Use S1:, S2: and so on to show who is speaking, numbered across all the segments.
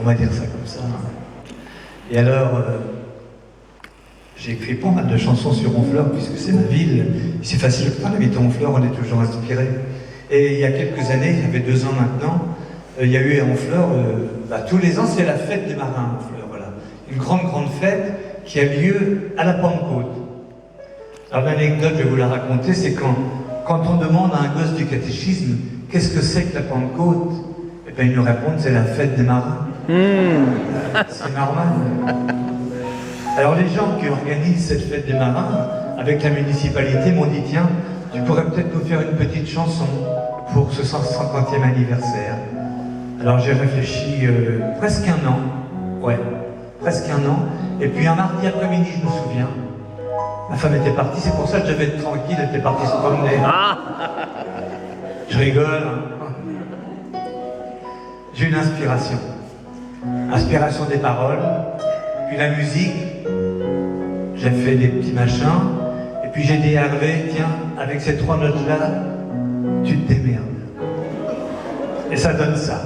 S1: on va dire ça comme ça. Et alors, j'ai écrit pas mal de chansons sur Honfleur, puisque c'est ma ville. C'est facile, quand on habite à Honfleur, on est toujours inspiré. Et il y a quelques années, il y avait 2 ans maintenant, il y a eu à Honfleur, tous les ans, c'est la fête des marins à Honfleur, voilà. Une grande fête qui a lieu à la Pentecôte. Alors l'anecdote, je vais vous la raconter, c'est quand on demande à un gosse du catéchisme qu'est-ce que c'est que la Pentecôte, et bien ils nous répondent c'est la fête des marins. C'est normal. Alors les gens qui organisent cette fête des marins avec la municipalité m'ont dit tiens, tu pourrais peut-être nous faire une petite chanson pour ce 150e anniversaire. Alors j'ai réfléchi presque un an, presque un an, et puis un mardi après-midi, je me souviens, ma femme était partie, c'est pour ça que je devais être tranquille, elle était partie se promener. Je rigole, hein. J'ai une inspiration. Inspiration des paroles, puis la musique, j'ai fait des petits machins, et puis j'ai dit à Hervé, tiens, avec ces 3 notes-là, tu te démerdes. Et ça donne ça.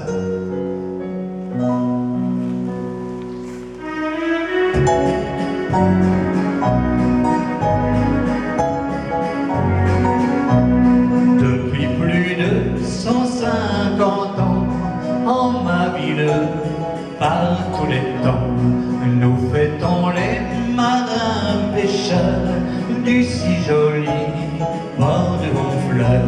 S2: Depuis plus de 150 ans, en ma ville, par tous les temps, nous fêtons les marins pêcheurs du si joli port de Honfleur.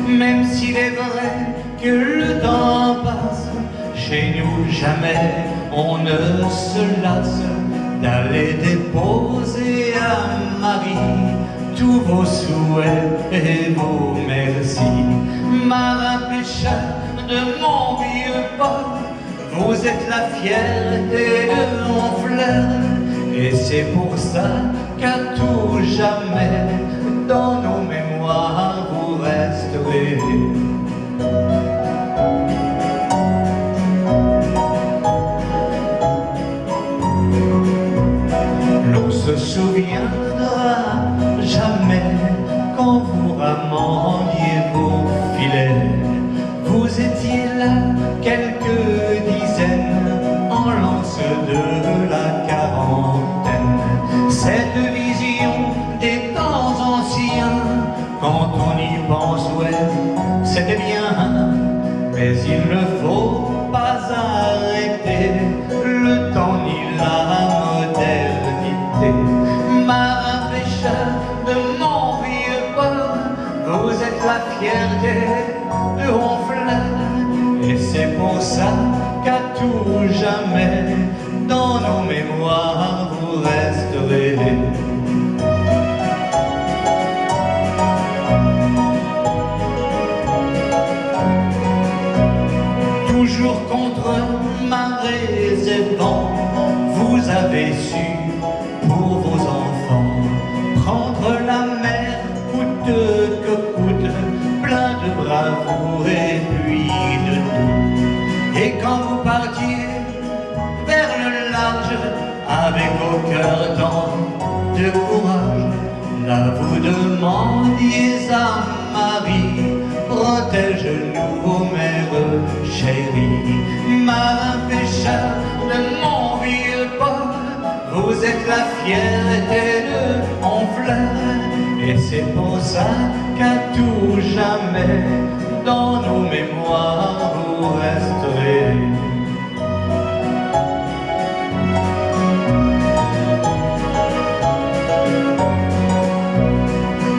S2: Même s'il est vrai que le temps passe, chez nous jamais on ne se lasse d'aller déposer à Marie tous vos souhaits et vos merci. Marins pêcheurs de mon vieux port, vous êtes la fierté de Honfleur, et c'est pour ça qu'à tout jamais, dans nos mémoires, vous resterez. L'on se souviendra jamais quand vous ramandiez vos filets. Vous étiez là, quelques dizaines, en lance de la quarantaine. Cette vision des temps anciens, quand on y pense, c'était bien. Mais il ne faut pas arrêter le temps ni la modernité. Marin pêcheur de mon vieux port, vous êtes la fierté de Honfleur, et c'est pour ça qu'à tout jamais, dans nos mémoires, vous resterez. Toujours contre marées et vents, vous avez su, pour vos enfants, prendre la mer coûte que coûte, plein de bravoure et puis de tout. Et quand vous partiez vers le large, avec au cœur tant de courage, là vous demandiez à Marie, protège-nous, ô mère chérie. Marin pêcheur de mon vieux port, vous êtes la fierté de Honfleur, et c'est pour ça qu'à tout jamais, dans nos mémoires, vous resterez.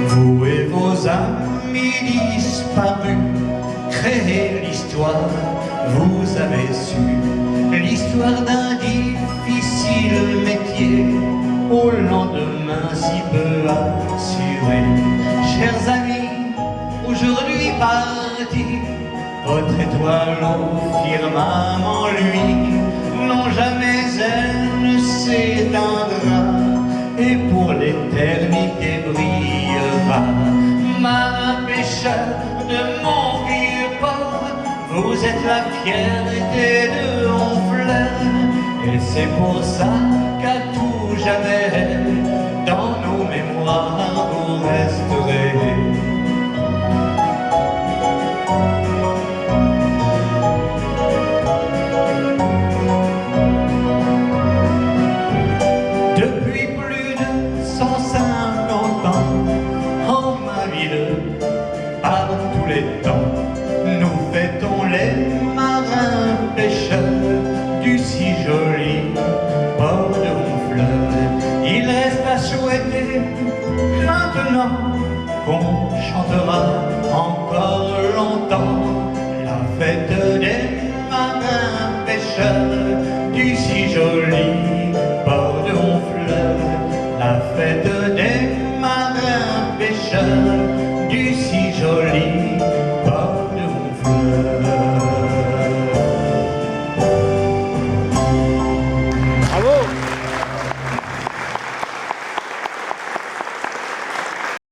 S2: Vous et vos amis disparus créez l'histoire, vous avez su l'histoire d'un difficile métier, au lendemain si peu assuré. Chers amis, aujourd'hui partis, votre étoile au firmament, lui, non jamais elle ne s'éteindra, et pour l'éternité brillera. Marin pêcheur de mon vieux port, vous êtes la fierté de Honfleur, et c'est pour ça qu'à tout jamais,